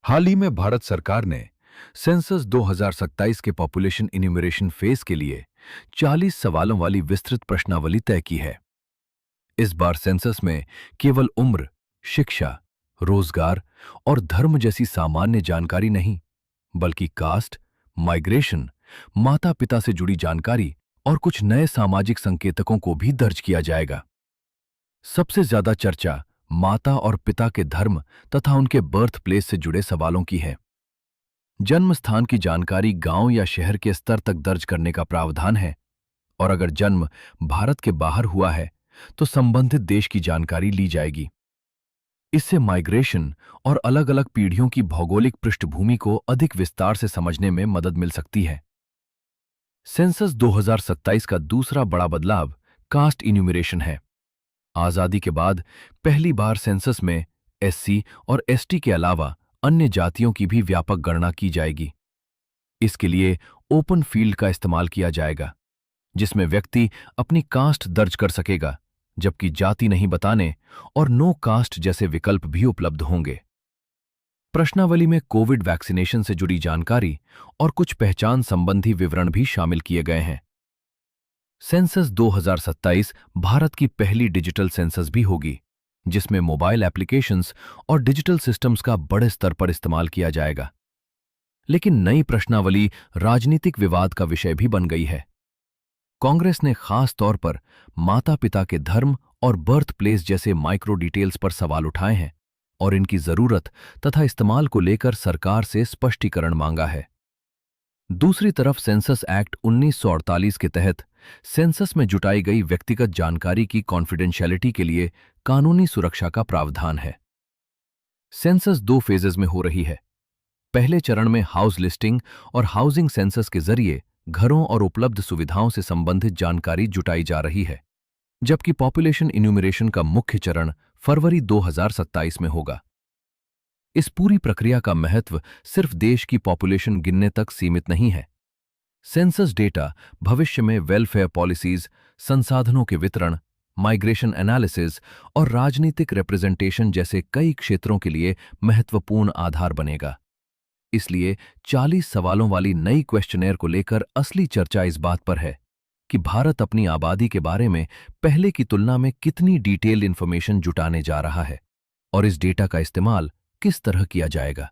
हाल ही में भारत सरकार ने सेंसस 2027 के पॉपुलेशन इन्यूमरेशन फेज के लिए 40 सवालों वाली विस्तृत प्रश्नावली तय की है। इस बार सेंसस में केवल उम्र, शिक्षा, रोजगार और धर्म जैसी सामान्य जानकारी नहीं, बल्कि कास्ट, माइग्रेशन, माता-पिता से जुड़ी जानकारी और कुछ नए सामाजिक संकेतकों को भी दर्ज किया जाएगा। सबसे ज्यादा चर्चा माता और पिता के धर्म तथा उनके बर्थ प्लेस से जुड़े सवालों की है। जन्म स्थान की जानकारी गांव या शहर के स्तर तक दर्ज करने का प्रावधान है, और अगर जन्म भारत के बाहर हुआ है तो संबंधित देश की जानकारी ली जाएगी। इससे माइग्रेशन और अलग-अलग पीढ़ियों की भौगोलिक पृष्ठभूमि को अधिक विस्तार से समझने में मदद मिल सकती है। सेंसस 2027 का दूसरा बड़ा बदलाव कास्ट इन्यूमरेशन है। आजादी के बाद पहली बार सेंसस में एससी और एसटी के अलावा अन्य जातियों की भी व्यापक गणना की जाएगी। इसके लिए ओपन फील्ड का इस्तेमाल किया जाएगा, जिसमें व्यक्ति अपनी कास्ट दर्ज कर सकेगा, जबकि जाति नहीं बताने और नो कास्ट जैसे विकल्प भी उपलब्ध होंगे। प्रश्नावली में कोविड वैक्सीनेशन से जुड़ी जानकारी और कुछ पहचान संबंधी विवरण भी शामिल किए गए हैं। सेंसस 2027 भारत की पहली डिजिटल सेंसस भी होगी, जिसमें मोबाइल एप्लीकेशंस और डिजिटल सिस्टम्स का बड़े स्तर पर इस्तेमाल किया जाएगा। लेकिन नई प्रश्नावली राजनीतिक विवाद का विषय भी बन गई है। कांग्रेस ने खास तौर पर माता-पिता के धर्म और बर्थ प्लेस जैसे माइक्रो डिटेल्स पर सवाल उठाए हैं और इनकी जरूरत तथा इस्तेमाल को लेकर सरकार से स्पष्टीकरण मांगा है। दूसरी तरफ सेंसस एक्ट 1948 के तहत सेंसस में जुटाई गई व्यक्तिगत जानकारी की कॉन्फिडेंशियलिटी के लिए कानूनी सुरक्षा का प्रावधान है। सेंसस 2 फेजेस में हो रही है। पहले चरण में हाउस लिस्टिंग और हाउसिंग सेंसस के जरिए घरों और उपलब्ध सुविधाओं से संबंधित जानकारी जुटाई जा रही है, जबकि पॉपुलेशन इन्यूमरेशन का मुख्य चरण फरवरी 2027 में होगा। इस पूरी प्रक्रिया का महत्व सिर्फ देश की पॉपुलेशन गिनने तक सीमित नहीं है। सेंसस डेटा भविष्य में वेलफेयर पॉलिसीज, संसाधनों के वितरण, माइग्रेशन एनालिसिस और राजनीतिक रिप्रेजेंटेशन जैसे कई क्षेत्रों के लिए महत्वपूर्ण आधार बनेगा। इसलिए 40 सवालों वाली नई क्वेश्चनेयर को लेकर असली चर्चा इस बात पर है कि भारत अपनी आबादी के बारे में पहले की तुलना में कितनी डिटेल्ड इंफॉर्मेशन जुटाने जा रहा है और इस डेटा का इस्तेमाल किस तरह किया जाएगा।